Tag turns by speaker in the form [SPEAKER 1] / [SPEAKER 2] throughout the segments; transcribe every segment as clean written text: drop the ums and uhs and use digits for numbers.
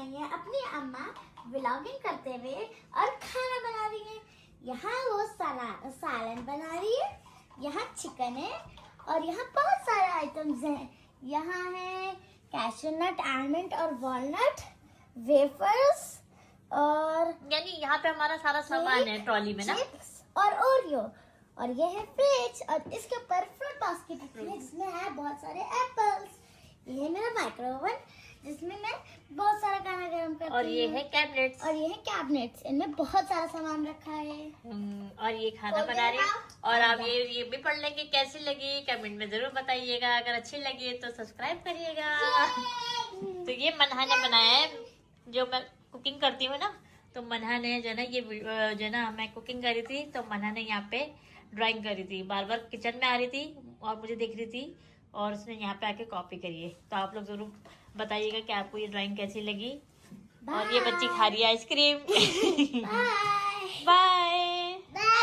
[SPEAKER 1] रही हैं अपनी अम्मा व्लॉगिंग करते हुए और खाना बना रही हैं। यहाँ वो सालन बना रही है, यहाँ चिकन है और यहाँ बहुत सारे आइटम्स हैं। यहाँ है कैशू नट, आलमंड और वॉलनट, वेफर्स और
[SPEAKER 2] यानी यहाँ पे हमारा सारा सामान है ट्रॉली में ना,
[SPEAKER 1] चिप्स और ओरियो। और ये है फ्रिज और इसके ऊपर फ्रूट बास्केट रखी है जिसमें है बहुत सारे एप्पल्स। ये है मेरा माइक्रोवेव जिसमें मैं बहुत सारा खाना गर्म करती हूँ।
[SPEAKER 2] और ये है कैबिनेट्स,
[SPEAKER 1] और ये है कैबिनेट्स, इनमें बहुत सारा सामान रखा है।
[SPEAKER 2] और ये खाना बना रही है। और आप ये भी पढ़ लेंगे कैसी लगी, कमेंट में जरूर बताइएगा। अगर अच्छी लगी तो सब्सक्राइब करिएगा। तो ये मनहा ने बनाया है, जो मैं कुकिंग करती हूँ ना, तो मनहा ने जो ना ये जो ना मैं कुकिंग कर रही थी तो मनहा ने यहाँ पे ड्राइंग करी थी। बार बार किचन में आ रही थी और मुझे देख रही थी और उसने यहाँ पे आके कॉपी करी है। तो आप लोग जरूर बताइएगा कि आपको ये ड्राइंग कैसी लगी। और ये बच्ची खा रही है आइसक्रीम। Bye bye.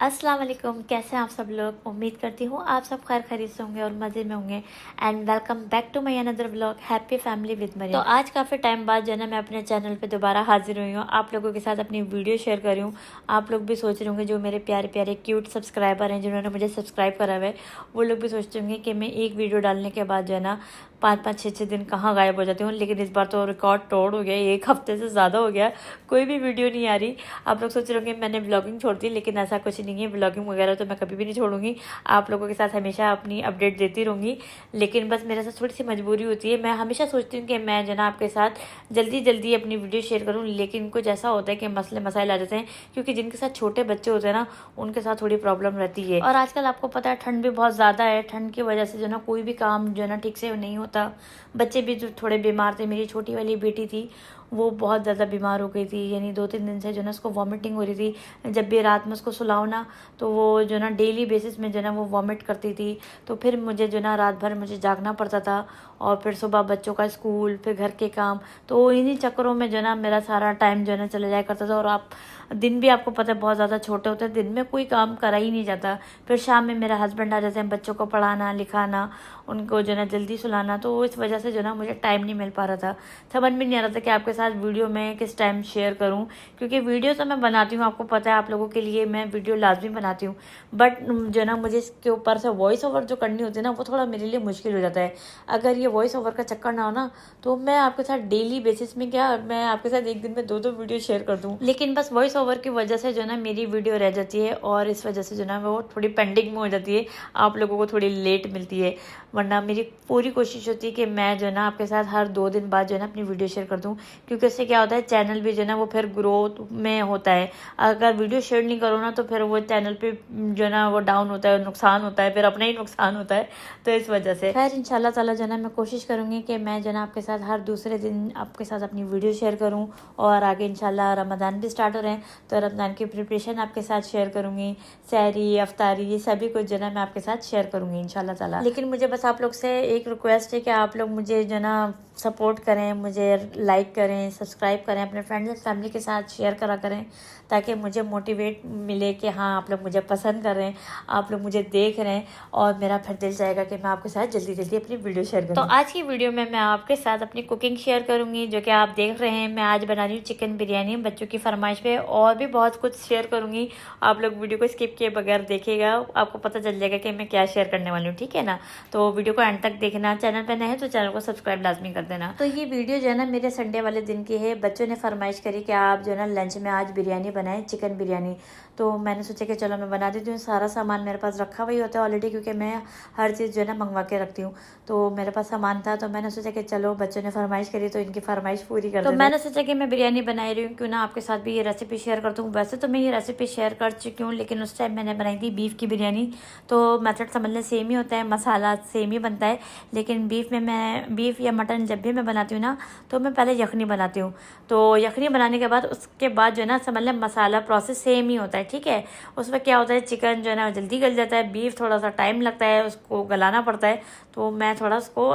[SPEAKER 2] अस्सलाम वालेकुम, कैसे हैं आप सब लोग। उम्मीद करती हूँ आप सब खैर खैरियत से होंगे और मज़े में होंगे। And welcome back to my another vlog happy family with Mariam. तो आज काफ़ी टाइम बाद जो है ना मैं अपने चैनल पे दोबारा हाजिर हुई हूँ, आप लोगों के साथ अपनी वीडियो शेयर कर रही हूँ। आप लोग भी सोच रहे होंगे, जो मेरे प्यारे प्यारे क्यूट सब्सक्राइबर हैं जिन्होंने मुझे सब्सक्राइब करा हुआ है, वो लोग भी सोचते होंगे कि मैं एक वीडियो डालने के बाद जो है ना 5-5, 6-6 दिन कहाँ गायब हो जाती हूँ। लेकिन इस बार तो रिकॉर्ड तोड़ हो गया, 1 हफ्ते से ज़्यादा हो गया, कोई भी वीडियो नहीं आ रही। आप लोग सोच रहे होंगे मैंने ब्लॉगिंग छोड़ दी, लेकिन ऐसा कुछ नहीं है। ब्लॉगिंग वगैरह तो मैं कभी भी नहीं छोड़ूंगी, आप लोगों के साथ हमेशा अपनी अपडेट देती रहूँगी। लेकिन बस मेरे साथ थोड़ी सी मजबूरी होती है। मैं हमेशा सोचती हूँ कि मैं जो ना आपके साथ जल्दी जल्दी अपनी वीडियो शेयर करूँ, लेकिन कुछ ऐसा होता है कि मसले मसाइल आ जाते हैं, क्योंकि जिनके साथ छोटे बच्चे होते हैं ना, उनके साथ थोड़ी प्रॉब्लम रहती है। और आजकल आपको पता है ठंड भी बहुत ज़्यादा है, ठंड की वजह से जो ना कोई भी काम जो है ना ठीक से नहीं होता। बच्चे भी जो थोड़े बीमार थे, मेरी छोटी वाली बेटी थी वो बहुत ज़्यादा बीमार हो गई थी, यानी 2-3 दिन से जो ना उसको वॉमिटिंग हो रही थी। जब भी रात में उसको सुलाओ ना तो वो जो ना डेली बेसिस में जो ना वो वॉमिट करती थी। तो फिर मुझे जो ना रात भर मुझे जागना पड़ता था, और फिर सुबह बच्चों का स्कूल, फिर घर के काम, तो इन्हीं चक्करों में जो ना मेरा सारा टाइम जो है ना चला जाया करता था। और आप दिन भी आपको पता है बहुत ज़्यादा छोटे होते हैं, दिन में कोई काम करा ही नहीं जाता। फिर शाम में मेरा हस्बैंड आ जाते हैं, बच्चों को पढ़ाना लिखाना, उनको जो ना जल्दी सुलाना, तो इस वजह से जो ना मुझे टाइम नहीं मिल पा रहा था। समझ में नहीं आ रहा था कि आपके साथ वीडियो मैं किस टाइम शेयर करूं, क्योंकि वीडियो तो मैं बनाती हूँ, आपको पता है, आप लोगों के लिए मैं वीडियो लाजमी बनाती हूँ, बट जो ना मुझे इसके ऊपर से वॉइस ओवर जो करनी होती है ना, वो थोड़ा मेरे लिए मुश्किल हो जाता है। अगर ये वॉइस ओवर का चक्कर ना हो ना, तो मैं आपके साथ डेली बेसिस में क्या मैं आपके साथ एक दिन में 2-2 वीडियो शेयर कर दूँ। लेकिन बस वॉइस ओवर की वजह से जो ना मेरी वीडियो रह जाती है, और इस वजह से जो ना वो थोड़ी पेंडिंग में हो जाती है, आप लोगों को थोड़ी लेट मिलती है। वरना मेरी पूरी कोशिश होती है कि मैं जो ना आपके साथ हर 2 दिन बाद जो ना अपनी वीडियो शेयर कर दूं, क्योंकि उससे क्या होता है, चैनल भी जो ना वो फिर ग्रोथ में होता है। अगर वीडियो शेयर नहीं करो ना तो फिर वो चैनल पे जो ना वो डाउन होता है, नुकसान होता है, फिर अपना ही नुकसान होता है। तो इस वजह से खैर इंशाल्लाह ताला जो ना मैं कोशिश करूँगी कि मैं जो ना आपके साथ हर दूसरे दिन आपके साथ अपनी वीडियो शेयर करूँ। और आगे इंशाल्लाह रमज़ान भी स्टार्ट हो रहे हैं, तो रमज़ान की प्रिपरेशन आपके साथ शेयर करूँगी, सहरी अफ्तारी ये सभी कुछ जो ना मैं आपके साथ शेयर करूँगी इंशाल्लाह ताला। लेकिन मुझे बस आप लोग से एक रिक्वेस्ट है कि आप लोग मुझे जो ना सपोर्ट करें, मुझे लाइक करें, सब्सक्राइब करें, अपने फ्रेंड्स एंड फैमिली के साथ शेयर करा करें, ताकि मुझे मोटिवेट मिले कि हाँ आप लोग मुझे पसंद कर रहे हैं, आप लोग मुझे देख रहे हैं, और मेरा फिर दिल चाहेगा कि मैं आपके साथ जल्दी जल्दी अपनी वीडियो शेयर करूँ। तो आज की वीडियो में मैं आपके साथ अपनी कुकिंग शेयर करूँगी, जो कि आप देख रहे हैं। मैं आज बना रही हूँ चिकन बिरयानी बच्चों की फरमाइश पे, और भी बहुत कुछ शेयर करूँगी। आप लोग वीडियो को स्किप किए बगैर देखिएगा, आपको पता चल जाएगा कि मैं क्या शेयर करने वाली हूँ, ठीक है ना। तो वीडियो को एंड तक देखना, चैनल पर नए हैं तो चैनल को सब्सक्राइब लाजमी कर देना। तो ये वीडियो जो है ना मेरे संडे वाले दिन की है। बच्चों ने फरमाइश करी कि आप जो है ना लंच में आज बिरयानी बनाएं, चिकन बिरयानी। तो मैंने सोचा कि चलो मैं बना देती हूँ। सारा सामान मेरे पास रखा हुआ ही होता है ऑलरेडी, क्योंकि मैं हर चीज़ जो है ना मंगवा के रखती हूँ। तो मेरे पास सामान था, तो मैंने सोचा कि चलो बच्चों ने फरमाइश करी तो इनकी फरमाइश पूरी कर। तो मैंने सोचा कि मैं बिरयानी बना रही हूँ, क्यों ना आपके साथ भी ये रेसिपी शेयर करती हूँ। वैसे तो मैं ये रेसिपी शेयर कर चुकी हूँ, लेकिन उस टाइम मैंने बनाई थी बीफ की बिरयानी। तो मेथड समझ लें सेम ही होता है, मसाला सेम ही बनता है, लेकिन बीफ या मटन जब भी मैं बनाती हूँ ना, तो मैं पहले यखनी बनाती हूँ। तो यखनी बनाने के बाद उसके बाद जो है ना समझ लें मसाला प्रोसेस सेम ही होता है, ठीक है। उसमें क्या होता है, चिकन जो है ना जल्दी गल जाता है, बीफ थोड़ा सा टाइम लगता है, उसको गलाना पड़ता है। तो मैं थोड़ा उसको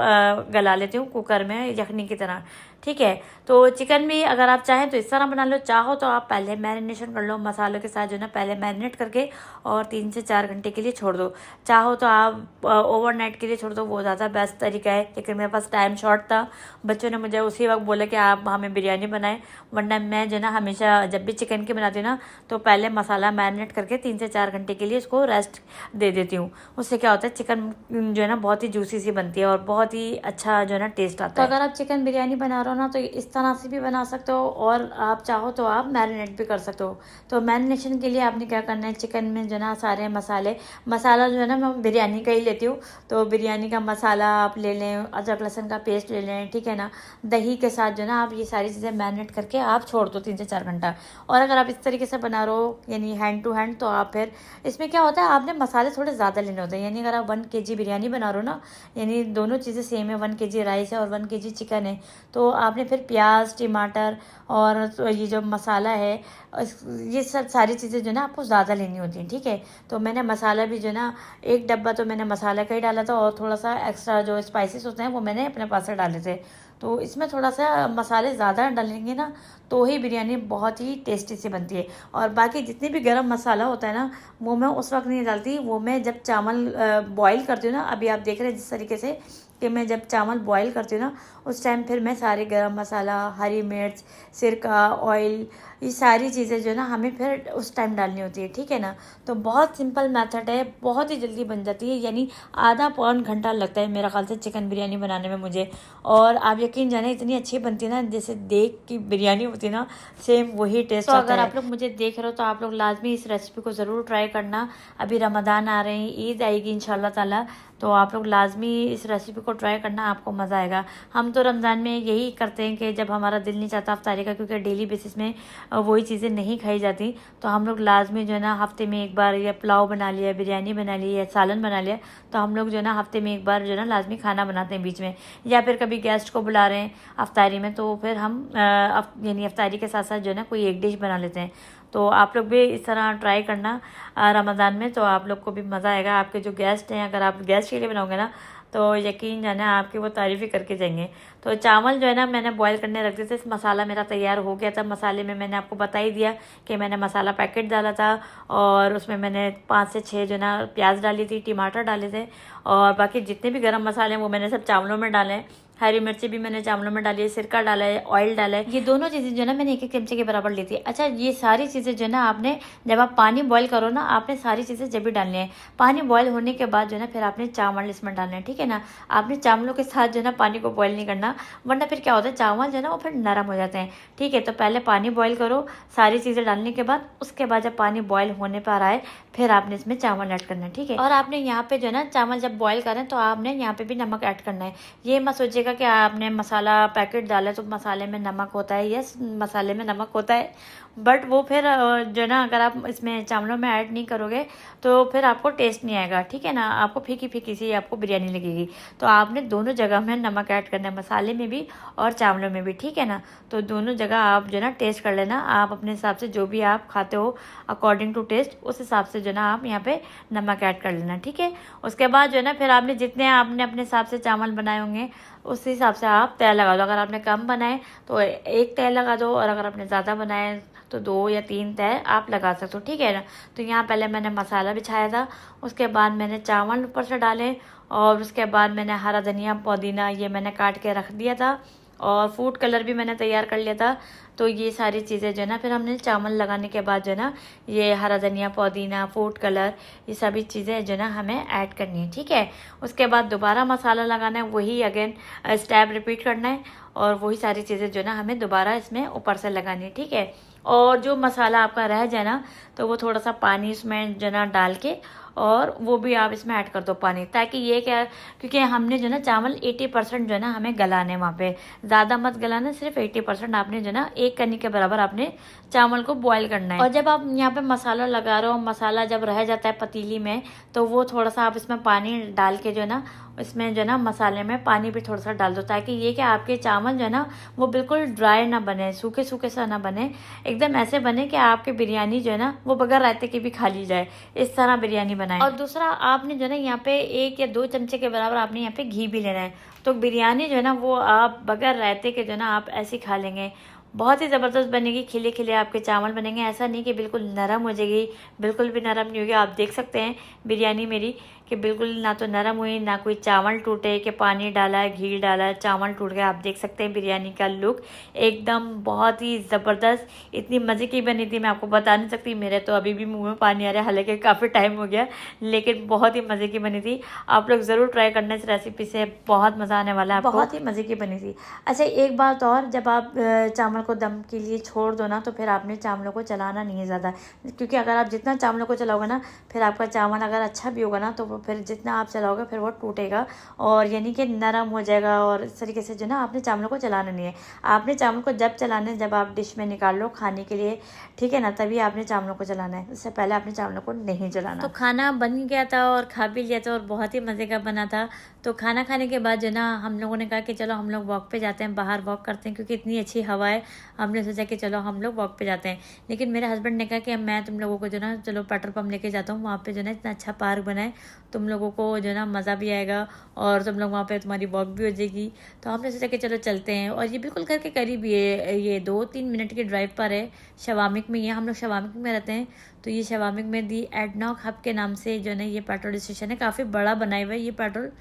[SPEAKER 2] गला लेती हूँ कुकर में यखनी की तरह, ठीक है। तो चिकन भी अगर आप चाहें तो इस तरह बना लो, चाहो तो आप पहले मैरिनेशन कर लो मसालों के साथ, जो ना पहले मैरिनेट करके और 3 से 4 घंटे के लिए छोड़ दो। चाहो तो आप ओवरनाइट के लिए छोड़ दो, वो ज़्यादा बेस्ट तरीका है, लेकिन मेरे पास टाइम शॉर्ट था बच्चों ने मुझे उसी वक्त बोला कि आप हमें बिरयानी बनाएं, वरना मैं जो है ना हमेशा जब भी चिकन की बनाती हूँ ना तो पहले मसाला मैरिनेट करके 3 से 4 घंटे के लिए इसको रेस्ट दे देती हूँ। उससे क्या होता है चिकन जो है ना बहुत ही जूसी सी बनती है और बहुत ही अच्छा जो है ना टेस्ट आता है। तो अगर आप चिकन बिरयानी बना रहे हो ना तो इस तरह से भी बना सकते हो, और आप चाहो तो आप मैरिनेट भी कर सकते हो। तो मैरिनेशन के लिए आपने क्या करना है, चिकन में जो है ना सारे मसाला जो है ना मैं बिरयानी का ही लेती हूँ, तो बिरयानी का मसाला आप ले लें, अदरक लहसुन का पेस्ट ले लें, ठीक है ना। दही के साथ जो है ना आप ये सारी चीज़ें मैरिनेट करके आप छोड़ दो 3 से 4 घंटा। और अगर आप इस तरीके से बना रहे हो यानी हैंड टू हैंड, तो आप फिर इसमें क्या होता है आपने मसाले थोड़े ज़्यादा लेने होते हैं। यानी अगर आप 1 kg बिरयानी बना रहे हो ना, यानी दोनों चीज़ें सेम है, 1 kg राइस है और 1 kg चिकन है, तो आपने फिर प्याज, टमाटर और तो ये जो मसाला है ये सब सारी चीज़ें जो है ना आपको ज़्यादा लेनी होती हैं, ठीक है। तो मैंने मसाला भी जो है ना 1 डब्बा तो मैंने मसाला का ही डाला था, और थोड़ा सा एक्स्ट्रा जो स्पाइसेस होते हैं वो मैंने अपने पास से डाले थे। तो इसमें थोड़ा सा मसाले ज़्यादा डालेंगे ना तो ही बिरयानी बहुत ही टेस्टी सी बनती है। और बाकी जितनी भी गरम मसाला होता है ना वो मैं उस वक्त नहीं डालती, वो मैं जब चावल बॉईल करती हूँ ना, अभी आप देख रहे हैं जिस तरीके से कि मैं जब चावल बॉईल करती हूँ ना उस टाइम फिर मैं सारे गरम मसाला, हरी मिर्च, सिरका, ऑयल, ये सारी चीज़ें जो है ना हमें फिर उस टाइम डालनी होती है, ठीक है ना। तो बहुत सिंपल मेथड है, बहुत ही जल्दी बन जाती है, यानी आधा पौन घंटा लगता है मेरा ख्याल से चिकन बिरयानी बनाने में मुझे। और आप यकीन जाने इतनी अच्छी बनती है ना, जैसे देख की बिरयानी होती है ना सेम वही टेस्ट आता है। तो अगर आप लोग मुझे देख रहे हो तो आप लोग लाजमी इस रेसिपी को ज़रूर ट्राई करना। अभी रमज़ान आ रहे हैं, ईद आएगी इंशाल्लाह ताला, तो आप लोग लाजमी इस रेसिपी को ट्राई करना, आपको मज़ा आएगा। हम तो रमज़ान में यही करते हैं कि जब हमारा दिल नहीं चाहता अफ्तारी का, क्योंकि डेली बेसिस में वही चीज़ें नहीं खाई जाती, तो हम लोग लाजमी जो है ना हफ्ते में एक बार या पुलाव बना लिया, बिरयानी बना ली या सालन बना लिया, तो हम लोग जो है ना हफ्ते में एक बार जो है ना लाजमी खाना बनाते हैं बीच में। या फिर कभी गेस्ट को बुला रहे हैं अफ्तारी में तो फिर हम यानी अफ्तारी के साथ साथ जो है ना कोई एक डिश बना लेते हैं। तो आप लोग भी इस तरह ट्राई करना रमज़ान में, तो आप लोग को भी मज़ा आएगा। आपके जो गेस्ट हैं, अगर आप गेस्ट के लिए बनाओगे ना तो यकीन जाना आपकी वो तारीफ़ ही करके जाएंगे। तो चावल जो है ना मैंने बॉईल करने रख दिए थे, मसाला मेरा तैयार हो गया था। मसाले में मैंने आपको बता ही दिया कि मैंने मसाला पैकेट डाला था, और उसमें मैंने 5 से 6 जो ना प्याज डाली थी, टमाटर डाले थे, और बाकी जितने भी गरम मसाले हैं वो मैंने सब चावलों में डाले हैं। हरी मिर्ची भी मैंने चावलों में डाली है, सिरका डाला है, ऑयल डाला है, ये दोनों चीज़ें जो है ना मैंने 1-1 चमचे के बराबर ली थी। अच्छा, ये सारी चीज़ें जो है ना आपने जब आप पानी बॉईल करो ना, आपने सारी चीज़ें जब भी डालनी है। पानी बॉईल होने के बाद जो है ना फिर आपने चावल इसमें डालने हैं, ठीक है ना। आपने चावलों के साथ जो है ना पानी को बॉईल नहीं करना, वरना फिर क्या होता है चावल जो है ना वो फिर नरम हो जाते हैं, ठीक है। तो पहले पानी बॉईल करो सारी चीज़ें डालने के बाद, उसके बाद जब पानी बॉईल होने पर आए फिर आपने इसमें चावल ऐड करना है, ठीक है। और आपने यहाँ पे जो है ना चावल जब बॉईल करें तो आपने यहाँ पे भी नमक ऐड करना है। ये मत सोचिएगा कि आपने मसाला पैकेट डाला तो मसाले में नमक होता है। यस, मसाले में नमक होता है, बट वो फिर जो है ना अगर आप इसमें चावलों में ऐड नहीं करोगे तो फिर आपको टेस्ट नहीं आएगा, ठीक है ना। आपको फीकी फीकी सी आपको बिरयानी लगेगी। तो आपने दोनों जगह में नमक ऐड करना है, मसाले में भी और चावलों में भी, ठीक है ना। तो दोनों जगह आप जो है ना टेस्ट कर लेना, आप अपने हिसाब से जो भी आप खाते हो अकॉर्डिंग टू टेस्ट, उस हिसाब से जो है ना आप यहाँ पे नमक ऐड कर लेना, ठीक है। उसके बाद जो है ना फिर आपने जितने आपने अपने हिसाब से चावल बनाए होंगे उस हिसाब से आप तेल लगा दो। अगर आपने कम बनाए तो 1 तेल लगा दो, और अगर आपने ज़्यादा बनाए तो 2 या 3 तेल आप लगा सकते हो, ठीक है ना। तो यहाँ पहले मैंने मसाला बिछाया था, उसके बाद मैंने चावल ऊपर से डाले, और उसके बाद मैंने हरा धनिया, पुदीना ये मैंने काट के रख दिया था, और फूड कलर भी मैंने तैयार कर लिया था। तो ये सारी चीज़ें जो है ना फिर हमने चावल लगाने के बाद जो है ना ये हरा धनिया, पुदीना, फूड कलर, ये सभी चीज़ें जो है ना हमें ऐड करनी है, ठीक है। उसके बाद दोबारा मसाला लगाना है, वही अगेन स्टेप रिपीट करना है, और वही सारी चीज़ें जो है ना हमें दोबारा इसमें ऊपर से लगानी है, ठीक है। और जो मसाला आपका रह जाए ना तो वो थोड़ा सा पानी इसमें जो ना डाल के, और वो भी आप इसमें ऐड कर दो पानी, ताकि ये क्या, क्योंकि हमने जो ना चावल 80% जो है ना हमें गलाने, वहाँ पे ज़्यादा मत गलाना, सिर्फ 80% आपने जो ना 1 कनी के बराबर आपने चावल को बॉईल करना है। और जब आप यहाँ पे मसाला लगा रहे हो, मसाला जब रह जाता है पतीली में, तो वो थोड़ा सा आप इसमें पानी डाल के जो है ना इसमें जो है ना मसाले में पानी भी थोड़ा सा डाल दो, ताकि ये कि आपके चावल जो है ना वो बिल्कुल ड्राई ना बने, सूखे सूखे सा ना बने, एकदम ऐसे बने कि आपके बिरयानी जो है ना वो बगैर रायते की भी खा ली जाए, इस तरह बिरयानी बनाए। और दूसरा आपने जो है ना यहाँ पे 1 या 2 चमचे के बराबर आपने यहाँ पे घी भी लेना है, तो बिरयानी जो है ना वो आप बगैर रायते के जो है ना आप ऐसे खा लेंगे, बहुत ही ज़बरदस्त बनेगी। खिले खिले आपके चावल बनेंगे, ऐसा नहीं कि बिल्कुल नरम हो जाएगी, बिल्कुल भी नरम नहीं होगी। आप देख सकते हैं बिरयानी मेरी कि कि बिल्कुल ना तो नरम हुई, ना कोई चावल टूटे कि पानी डाला है, घी डाला है, चावल टूट गया। आप देख सकते हैं बिरयानी का लुक एकदम बहुत ही ज़बरदस्त, इतनी मज़े की बनी थी, मैं आपको बता नहीं सकती। मेरे तो अभी भी मुँह में पानी आ रहा है, हालांकि काफ़ी टाइम हो गया, लेकिन बहुत ही मज़े की बनी थी। आप लोग ज़रूर ट्राई करना इस रेसिपी से, बहुत मज़ा आने वाला है आपको। बहुत ही मज़े की बनी थी। अच्छा, एक बात और, जब आप चावल को दम के लिए छोड़ दो ना, तो फिर आपने चावलों को चलाना नहीं है ज़्यादा, क्योंकि अगर आप जितना चावलों को चलाओगे ना, फिर आपका चावल अगर अच्छा भी होगा ना, तो वो फिर जितना आप चलाओगे फिर वो टूटेगा और यानी कि नरम हो जाएगा। और इस तरीके से जो ना आपने चावलों को चलाना नहीं है। आपने चावल को जब चलाना है, जब आप डिश में निकाल लो खाने के लिए, ठीक है ना, तभी आपने चावलों को चलाना है, उससे पहले आपने चावलों को नहीं चलाना। तो खाना बन गया था और खा भी लिया था और बहुत ही मज़े का बना था। तो खाना खाने के बाद जो ना हम लोगों ने कहा कि चलो हम लोग वॉक पे जाते हैं, बाहर वॉक करते हैं, क्योंकि इतनी अच्छी हवा है। हमने सोचा कि चलो हम लोग वॉक पे जाते हैं, लेकिन मेरे हस्बैंड ने कहा कि मैं तुम लोगों को जो ना चलो पेट्रोल पंप लेके जाता हूँ, वहाँ पे जो ना इतना अच्छा पार्क बना है, तुम लोगों को जो ना मज़ा भी आएगा और तुम लोग वहाँ पे तुम्हारी वॉक भी हो जाएगी। तो हमने सोचा कि चलो चलते हैं, और ये बिल्कुल घर के करीब ही है, ये 2-3 मिनट की ड्राइव पर है, शवामिक में ही है। हम लोग शवामिक में रहते हैं, तो ये शवामिक में दी एडनॉक हब के नाम से जो है ये पेट्रोल स्टेशन है, काफ़ी बड़ा बनाया हुआ है। ये पेट्रोल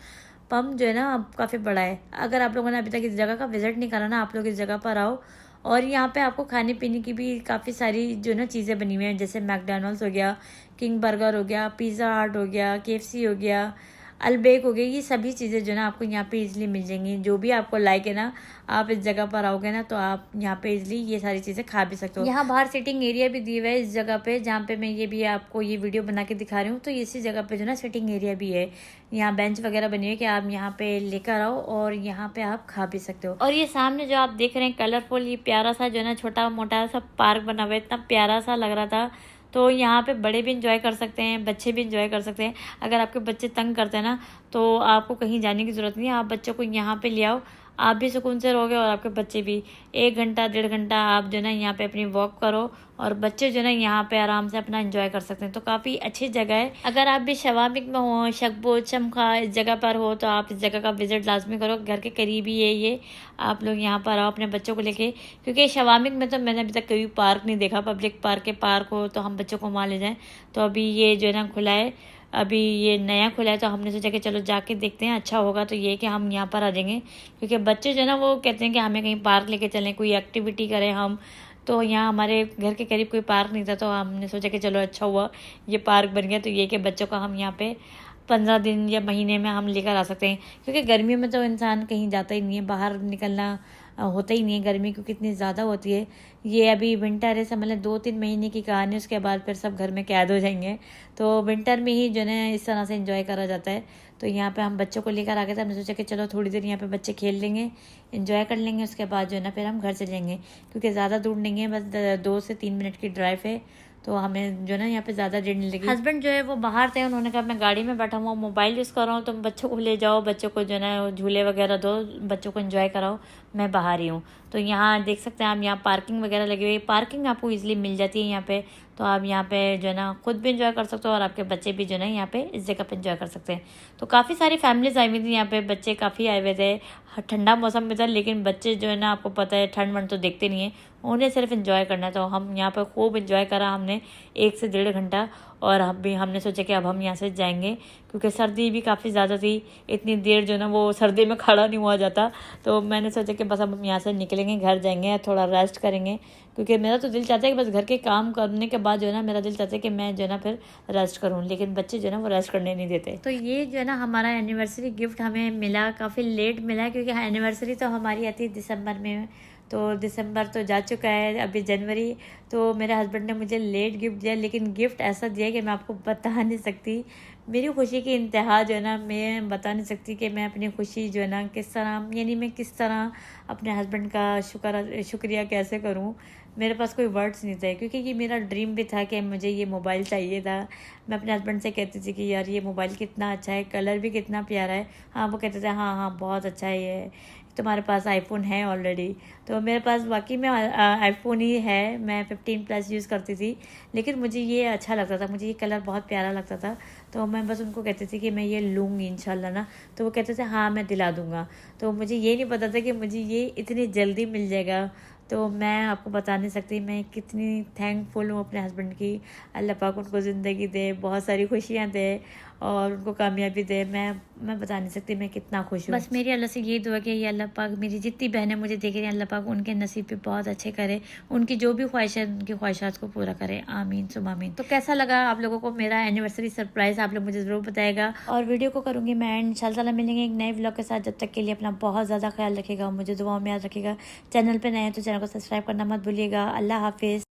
[SPEAKER 2] पम्प जो है ना अब काफ़ी बड़ा है। अगर आप लोगों ने अभी तक इस जगह का विजिट नहीं करा ना, आप लोग इस जगह पर आओ। और यहाँ पे आपको खाने पीने की भी काफ़ी सारी जो ना चीज़ें बनी हुई हैं, जैसे मैकडॉनल्ड्स हो गया, किंग बर्गर हो गया, पिज़्ज़ा हट हो गया, KFC हो गया, अलबेक हो गई, ये सभी चीज़ें जो ना आपको यहाँ पे इजीली मिल जाएंगी। जो भी आपको लाइक है ना, आप इस जगह पर आओगे ना, तो आप यहाँ पे इजीली ये सारी चीज़ें खा भी सकते हो। यहाँ बाहर सिटिंग एरिया भी दिया हुआ है इस जगह पे, जहाँ पे मैं ये भी आपको ये वीडियो बना के दिखा रही हूँ। तो इसी जगह पे जो ना सिटिंग एरिया भी है, यहाँ बेंच वगैरह बनी है कि आप यहाँ पे लेकर आओ और यहाँ पे आप खा भी सकते हो। और ये सामने जो आप देख रहे हैं कलरफुल, ये प्यारा सा जो ना छोटा मोटा सा पार्क बना हुआ है, इतना प्यारा सा लग रहा था। तो यहाँ पे बड़े भी इंजॉय कर सकते हैं, बच्चे भी इंजॉय कर सकते हैं। अगर आपके बच्चे तंग करते हैं ना, तो आपको कहीं जाने की ज़रूरत नहीं है, आप बच्चों को यहाँ पे ले आओ, आप भी सुकून से रहोगे और आपके बच्चे भी। 1 घंटा 1.5 घंटा आप जो ना यहाँ पे अपनी वॉक करो और बच्चे जो ना यहाँ पे आराम से अपना एंजॉय कर सकते हैं। तो काफ़ी अच्छी जगह है। अगर आप भी शवामिक में हो, शगबो चमखा इस जगह पर हो, तो आप इस जगह का विजिट लाजमी करो, घर के करीब ही है ये। आप लोग यहाँ पर आओ अपने बच्चों को लेके, क्योंकि शवामिक में तो मैंने अभी तक कभी पार्क नहीं देखा, पब्लिक पार्क के पार्क हो तो हम बच्चों को वहाँ ले जाएँ। तो अभी ये जो है ना खुला है, अभी ये नया खुला है, तो हमने सोचा कि चलो जाके देखते हैं, अच्छा होगा तो ये कि हम यहाँ पर आ जाएंगे, क्योंकि बच्चे जो है ना वो कहते हैं कि हमें कहीं पार्क लेके चलें, कोई एक्टिविटी करें हम। तो यहाँ हमारे घर के करीब कोई पार्क नहीं था, तो हमने सोचा कि चलो अच्छा हुआ ये पार्क बन गया, तो ये कि बच्चों का हम यहाँ पे 15 दिन या महीने में हम लेकर आ सकते हैं, क्योंकि गर्मी में तो इंसान कहीं जाता ही नहीं है, बाहर निकलना होता ही नहीं है, गर्मी क्योंकि इतनी ज़्यादा होती है। ये अभी विंटर है, समझ लें 2-3 महीने की कहानी, उसके बाद फिर सब घर में कैद हो जाएंगे। तो विंटर में ही जो है इस तरह से एंजॉय करा जाता है। तो यहाँ पे हम बच्चों को लेकर आ गए थे, हमने सोचा कि चलो थोड़ी देर यहाँ पे बच्चे खेल लेंगे, एंजॉय कर लेंगे, उसके बाद जो है ना फिर हम घर चले जाएंगे, क्योंकि ज़्यादा दूर नहीं है, बस 2 से 3 मिनट की ड्राइव है। तो हमें जो ना यहाँ पे ज़्यादा देर नहीं लगी। हस्बैंड जो है वो बाहर थे, उन्होंने कहा मैं गाड़ी में बैठा हुआ मोबाइल यूज़ कर रहा हूँ, तुम बच्चों को ले जाओ, बच्चों को जो ना झूले वगैरह दो, बच्चों को एंजॉय कराओ, मैं बाहर ही हूँ। तो यहाँ देख सकते हैं आप, यहाँ पार्किंग वगैरह लगी हुई है, पार्किंग आपको ईजिली मिल जाती है यहाँ पे। तो आप यहाँ पे जो है ना खुद भी इंजॉय कर सकते हो और आपके बच्चे भी जो है यहाँ पे इस जगह पे इंजॉय कर सकते हैं। तो काफ़ी सारी फैमिलीज आई हुई थी यहाँ पे, बच्चे काफ़ी आए हुए थे, ठंडा मौसम में था, लेकिन बच्चे जो है ना आपको पता है ठंड वंड तो देखते नहीं है, उन्हें सिर्फ इंजॉय करना है। तो हम यहाँ पर खूब इंजॉय करा हमने 1 से 1.5 घंटा, और हमने सोचा कि अब हम यहाँ से जाएंगे, क्योंकि सर्दी भी काफ़ी ज़्यादा थी, इतनी देर जो ना वो सर्दी में खड़ा नहीं हुआ जाता। तो मैंने सोचा कि बस अब हम यहाँ से निकलेंगे, घर जाएंगे, थोड़ा रेस्ट करेंगे, क्योंकि मेरा तो दिल चाहता है कि बस घर के काम करने के बाद जो है ना मेरा दिल चाहता है कि मैं जो है ना फिर रेस्ट करूँ, लेकिन बच्चे जो है ना वो रेस्ट करने नहीं देते। तो ये जो है ना हमारा एनिवर्सरी गिफ्ट हमें मिला, काफ़ी लेट मिला, क्योंकि एनिवर्सरी तो हमारी आती है दिसंबर में, तो दिसंबर तो जा चुका है, अभी जनवरी। तो मेरे हस्बैंड ने मुझे लेट गिफ्ट दिया, लेकिन गिफ्ट ऐसा दिया कि मैं आपको बता नहीं सकती। मेरी खुशी की इंतहा जो है ना मैं बता नहीं सकती कि मैं अपनी खुशी जो है ना किस तरह, यानी मैं किस तरह अपने हस्बैंड का शुक्रिया कैसे करूं। मेरे पास कोई वर्ड्स नहीं थे, क्योंकि ये मेरा ड्रीम भी था कि मुझे ये मोबाइल चाहिए था। मैं अपने हस्बैंड से कहती थी कि यार ये मोबाइल कितना अच्छा है, कलर भी कितना प्यारा है। हाँ, वो कहते थे हाँ हाँ बहुत अच्छा है, ये तुम्हारे पास आईफोन है ऑलरेडी। तो मेरे पास वाकई में आईफोन ही है, मैं 15+ यूज़ करती थी, लेकिन मुझे ये अच्छा लगता था, मुझे ये कलर बहुत प्यारा लगता था। तो मैं बस उनको कहती थी कि मैं ये लूँगी इंशाल्लाह ना, तो वो कहते थे हाँ मैं दिला दूँगा। तो मुझे ये नहीं पता था कि मुझे ये इतनी जल्दी मिल जाएगा। तो मैं आपको बता नहीं सकती मैं कितनी थैंकफुल हूँ अपने हस्बैंड की। अल्लाह पाक उनको ज़िंदगी दे, बहुत सारी खुशियाँ दे, और उनको कामयाबी दे। मैं बता नहीं सकती मैं कितना खुश हूँ। बस मेरी अल्लाह से यही दुआ कि ये अल्लाह पाक मेरी जितनी बहनें मुझे देख रही हैं, अल्लाह पाक उनके नसीब पे बहुत अच्छे करे, उनकी जो भी ख्वाहिश है उनकी ख्वाहिशात को पूरा करे। आमीन सुम आमीन। तो कैसा लगा आप लोगों को मेरा एनिवर्सरी सरप्राइज, आप लोग मुझे ज़रूर बताएगा। और वीडियो को करूँगी मैं एंड इंशाल्लाह मिलेंगे एक नए व्लॉग के साथ। जब तक के लिए अपना बहुत ज़्यादा ख्याल रखिएगा, मुझे दुआओं में याद रखिएगा। चैनल पर नए हैं तो चैनल को सब्सक्राइब करना मत भूलिएगा। अल्लाह हाफिज़।